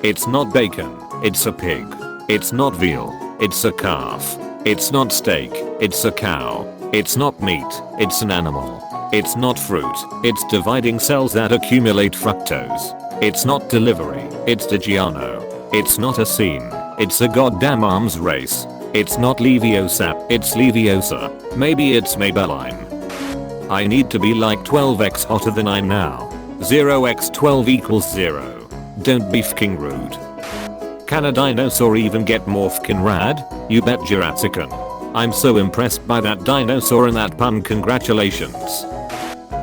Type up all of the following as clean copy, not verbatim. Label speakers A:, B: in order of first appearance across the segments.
A: It's not bacon, it's a pig. It's not veal, it's a calf. It's not steak, it's a cow. It's not meat, it's an animal. It's not fruit, it's dividing cells that accumulate fructose. It's not delivery, it's Digiano. It's not a scene, it's a goddamn arms race. It's not Leviosa, it's Leviosa. Maybe it's Maybelline. I need to be like 12x hotter than I'm now. 0x12 equals 0. Don't be fking rude. Can a dinosaur even get more fkin rad? You bet Jurassican. I'm so impressed by that dinosaur and that pun, congratulations.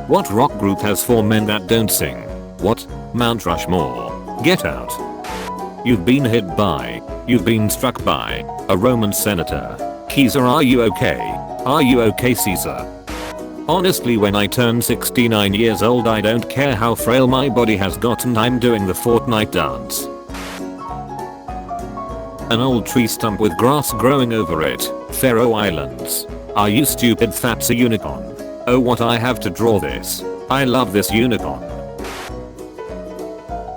A: What rock group has 4 men that don't sing? What? Mount Rushmore. Get out. You've been hit by. You've been struck by. A Roman senator. Caesar, are you okay? Are you okay, Caesar? Honestly, when I turn 69 years old, I don't care how frail my body has gotten, I'm doing the Fortnite dance. An old tree stump with grass growing over it. Faroe Islands. Are you stupid? That's a unicorn. Oh, what, I have to draw this. I love this unicorn.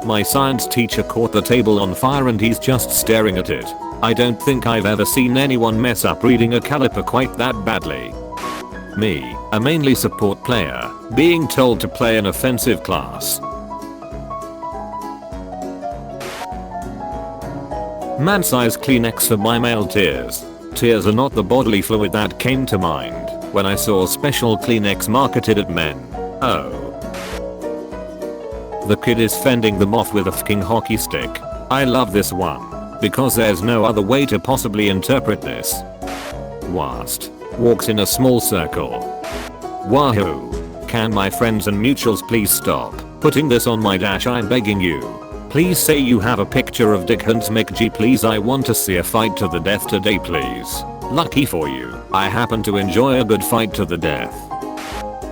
A: My science teacher caught the table on fire and he's just staring at it. I don't think I've ever seen anyone mess up reading a caliper quite that badly. Me, a mainly support player, being told to play an offensive class. Man-size Kleenex for my male tears. Tears are not the bodily fluid that came to mind when I saw special Kleenex marketed at men. Oh. The kid is fending them off with a fking hockey stick. I love this one, because there's no other way to possibly interpret this. Wast. Walks in a small circle. Wahoo. Can my friends and mutuals please stop putting this on my dash, I'm begging you. Please say you have a picture of Dick Hunt's McG, please. I want to see a fight to the death today, please. Lucky for you, I happen to enjoy a good fight to the death.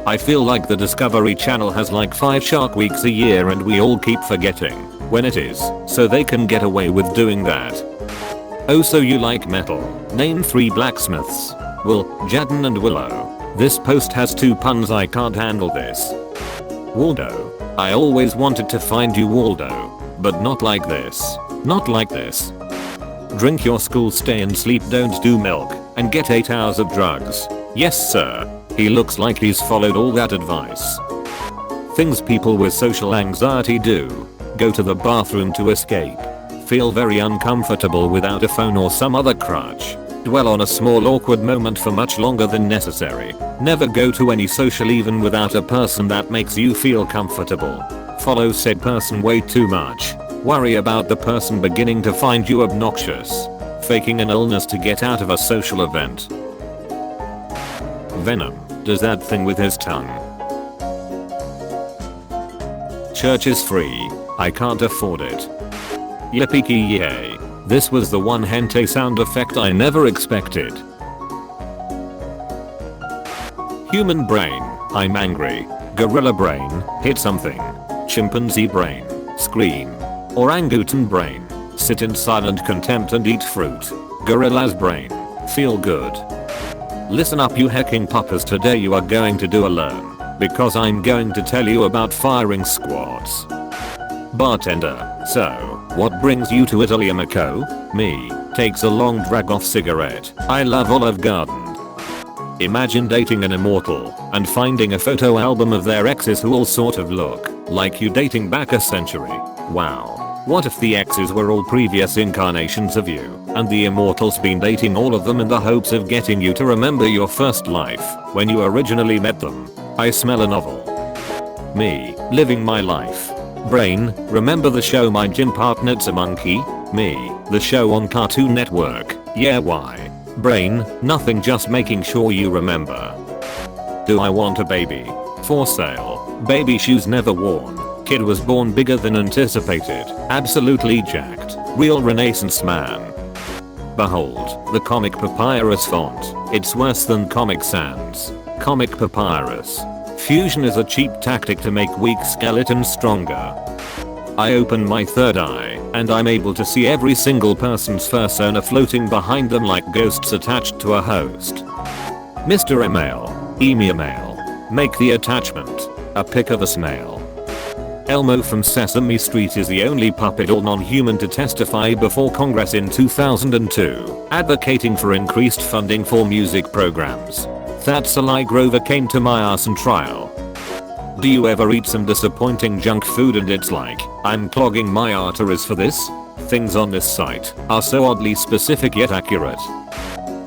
A: I feel like the Discovery Channel has like 5 Shark Weeks a year and we all keep forgetting when it is, so they can get away with doing that. Oh, so you like metal. Name 3 blacksmiths. Will, Jadden and Willow. This post has 2 puns, I can't handle this. Waldo. I always wanted to find you, Waldo. But not like this. Not like this. Drink your school, stay and sleep, don't do milk, and get 8 hours of drugs. Yes sir. He looks like he's followed all that advice. Things people with social anxiety do. Go to the bathroom to escape. Feel very uncomfortable without a phone or some other crutch. Dwell on a small awkward moment for much longer than necessary. Never go to any social even without a person that makes you feel comfortable. Follow said person way too much. Worry about the person beginning to find you obnoxious. Faking an illness to get out of a social event. Venom does that thing with his tongue. Church is free. I can't afford it. Yippee yay. This was the one hentai sound effect I never expected. Human brain. I'm angry. Gorilla brain. Hit something. Chimpanzee brain. Scream. Orangutan brain. Sit in silent contempt and eat fruit. Gorilla's brain. Feel good. Listen up, you hecking puppers, today you are going to do a learn. Because I'm going to tell you about firing squads. Bartender. So, what brings you to Italy, amico? Me. Takes a long drag off cigarette. I love Olive Garden. Imagine dating an immortal and finding a photo album of their exes who all sort of look like you dating back a century. Wow. What if the exes were all previous incarnations of you and the immortal's been dating all of them in the hopes of getting you to remember your first life when you originally met them? I smell a novel. Me. Living my life. Brain. Remember the show My Gym Partner's a Monkey? Me. The show on Cartoon Network. Yeah, why? Brain. Nothing, just making sure you remember. Do I want a baby? For sale. Baby shoes never worn. Kid was born bigger than anticipated. Absolutely jacked. Real Renaissance man. Behold, the Comic Papyrus font. It's worse than Comic Sans. Comic Papyrus. Fusion is a cheap tactic to make weak skeletons stronger. I open my third eye, and I'm able to see every single person's fursona floating behind them like ghosts attached to a host. Mr. Email. Email. Make the attachment a pic of a snail. Elmo from Sesame Street is the only puppet or non-human to testify before Congress in 2002, advocating for increased funding for music programs. That's a lie. Grover came to my arson trial. Do you ever eat some disappointing junk food and it's like, I'm clogging my arteries for this? Things on this site are so oddly specific yet accurate.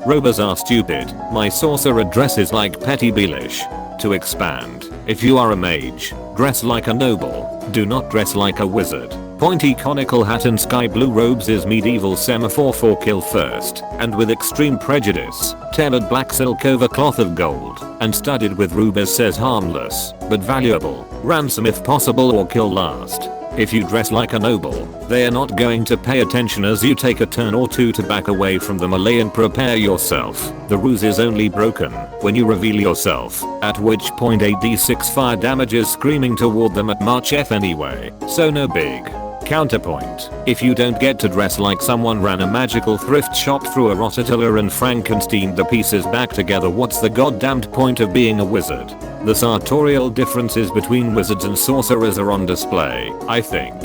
A: Robers are stupid. My sorcerer dresses like Petty Beelish. To expand, if you are a mage, dress like a noble, do not dress like a wizard. Pointy conical hat and sky blue robes is medieval semaphore for kill first, and with extreme prejudice, tailored black silk over cloth of gold, and studded with rubies says harmless, but valuable, ransom if possible or kill last. If you dress like a noble, they are not going to pay attention as you take a turn or two to back away from the melee and prepare yourself. The ruse is only broken when you reveal yourself, at which point a d6 fire damage is screaming toward them at March F anyway, so no big. Counterpoint, if you don't get to dress like someone ran a magical thrift shop through a rototiller and Frankensteined the pieces back together, what's the goddamned point of being a wizard? The sartorial differences between wizards and sorcerers are on display, I think.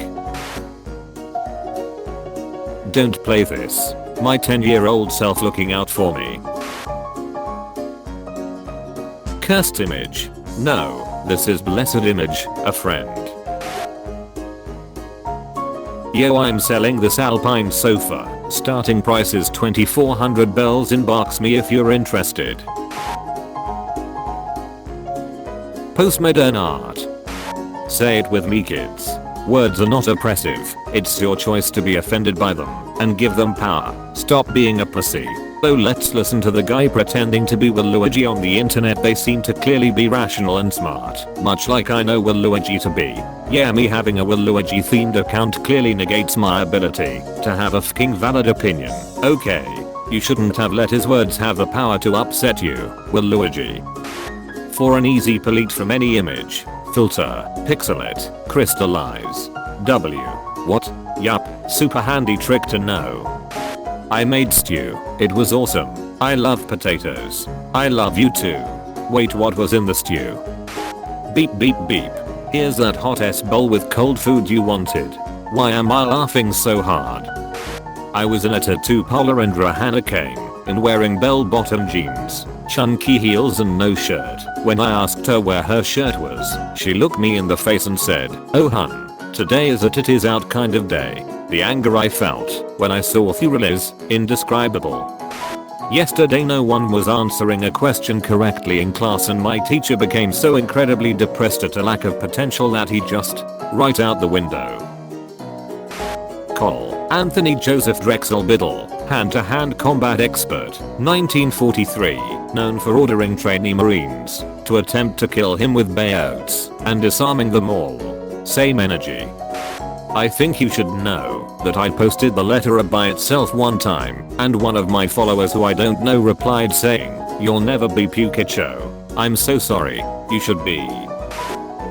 A: Don't play this. My 10-year-old self looking out for me. Cursed image. No, this is blessed image, a friend. Yo, I'm selling this alpine sofa. Starting price is 2,400 bells. Inbox me if you're interested. Postmodern art. Say it with me, kids. Words are not oppressive. It's your choice to be offended by them and give them power. Stop being a pussy. So let's listen to the guy pretending to be Waluigi on the internet. They seem to clearly be rational and smart, much like I know Waluigi to be. Yeah, me having a Waluigi themed account clearly negates my ability to have a fucking valid opinion. Okay, you shouldn't have let his words have the power to upset you, Waluigi. For an easy delete from any image, filter, pixel it, crystallize. W. What? Yup, super handy trick to know. I made stew. It was awesome. I love potatoes. I love you too. Wait, what was in the stew? Beep beep beep. Here's that hot ass bowl with cold food you wanted. Why am I laughing so hard? I was in a tattoo parlor and Rahana came in wearing bell-bottom jeans, chunky heels and no shirt. When I asked her where her shirt was, she looked me in the face and said, "Oh hun, today is a titties out kind of day." The anger I felt when I saw Thurl is indescribable. Yesterday no one was answering a question correctly in class and my teacher became so incredibly depressed at a lack of potential that he just right out the window. Col. Anthony Joseph Drexel Biddle, hand-to-hand combat expert, 1943, known for ordering trainee marines to attempt to kill him with bayouts and disarming them all. Same energy. I think you should know that I posted the letter up by itself one time, and one of my followers who I don't know replied saying, "You'll never be Pikachu. I'm so sorry, you should be."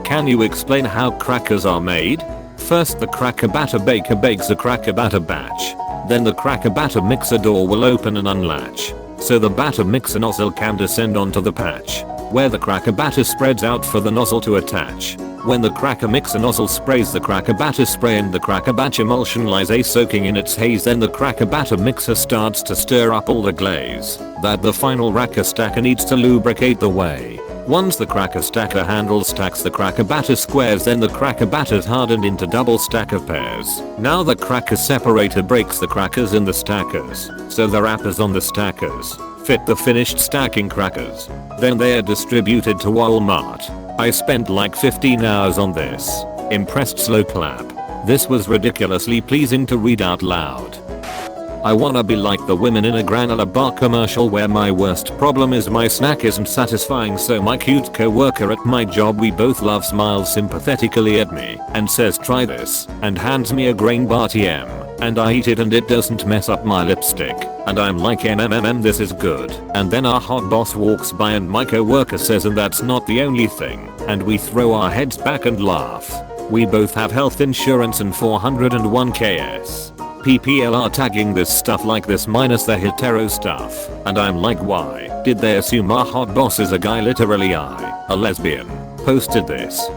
A: Can you explain how crackers are made? First the cracker batter baker bakes a cracker batter batch. Then the cracker batter mixer door will open and unlatch, so the batter mixer nozzle can descend onto the patch, where the cracker batter spreads out for the nozzle to attach. When the cracker mixer nozzle sprays the cracker batter spray and the cracker batch emulsion lies soaking in its haze, then the cracker batter mixer starts to stir up all the glaze that the final cracker stacker needs to lubricate the way. Once the cracker stacker handle stacks the cracker batter squares, then the cracker batter's hardened into double stack of pairs. Now the cracker separator breaks the crackers in the stackers, so the wrappers on the stackers fit the finished stacking crackers. Then they are distributed to Walmart. I spent like 15 hours on this. Impressed slow clap. This was ridiculously pleasing to read out loud. I wanna be like the women in a granola bar commercial where my worst problem is my snack isn't satisfying, so my cute co-worker at my job we both love smiles sympathetically at me and says try this and hands me a grain bar TM and I eat it and it doesn't mess up my lipstick and I'm like this is good. And then our hot boss walks by and my co-worker says and that's not the only thing, and we throw our heads back and laugh. We both have health insurance and 401 KS. PPLR tagging this stuff like this minus the hetero stuff, and I'm like why did they assume our hot boss is a guy? Literally I, a lesbian, posted this.